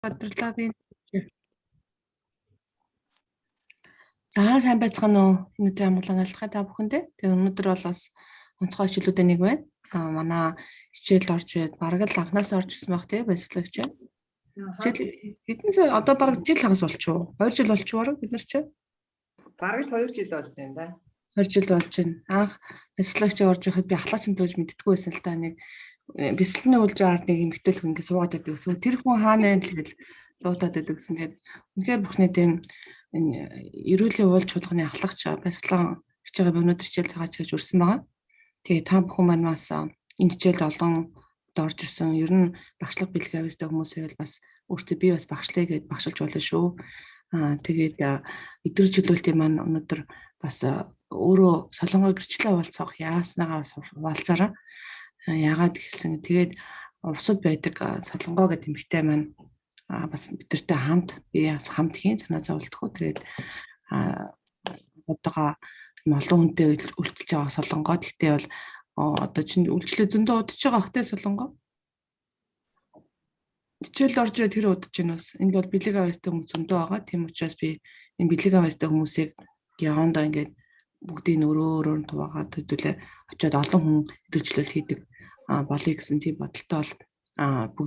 Бодлоо би. За сайн байцгаана уу? Энэ өдрийн амгалан альтгай та бүхэндээ. Тэгээ өнөөдөр бол бас онцгой хичээлүүдээ нэг байна. Манай хичээл орж ирээд бараг л анханаас орж ирсэн баг тий баясгалагч. Хичээл хэдэн сар одоо бараг жил хагас болчихоо. 2 жил болчихоо бараг бид нар чи. Бараг л 2 жил болж байна да. 2 жил болж байна. Анх баясгалагч орж ирэхэд би ахлаач энэ мэддэггүй байсан л та нэг бэлсэлний үлжийн ард нэг эмгтэл хүн ингэ суугаад байдаг гэсэн. Тэр хүн хаана вэ тэгэл луудаад байдаг гэсэн. Тэгээд үнэхээр бүхний тийм энэ эрүүлийн уул чуулганы ахлагч баясгалан хичээгээ өнөөдөр хичээл цагаач гэж үрсэн байгаа. Тэгээ та бүхэн маань бас энэ хичээлд олон орж ирсэн. Ер нь багшлах бэлгээ авьяастай хүмүүс байвал бас өөртөө би бас багшлая гэд багшилж болно шүү. Тэгээд эдгээр чөлөөлтийн маань өнөөдөр бас өөрөө солонгоо гэрчлээ уулзах яаснаагаа бас хуваалцаараа яагаад гэсэн. Тэгээд бусад байдаг солонгоо гэдэг эмэгтэй маань бас бидэртэй хамт би бас хамт хийн санаа зовлтгоо. Тэгээд одоогоо олон хүнтэй үйлчлж байгаа солонгоо. Гэхдээ бол одоо чинь үйлчлээ зөндөө удаж байгаа хөхтэй солонгоо. Хичээл орж ирээд тэр удаж байна бас. Энд бол бэлэг авьяастай хүмүүс зөндөө байгаа. Тийм учраас би энэ бэлэг авьяастай хүмүүсийг явандаа ингээд бүгдийг өрөөр нь хуваагаад хөдөлөө очиод олон хүн хөдөлгөөлөл хийдэг болъё гэсэн тийм бодолтой бол бүгд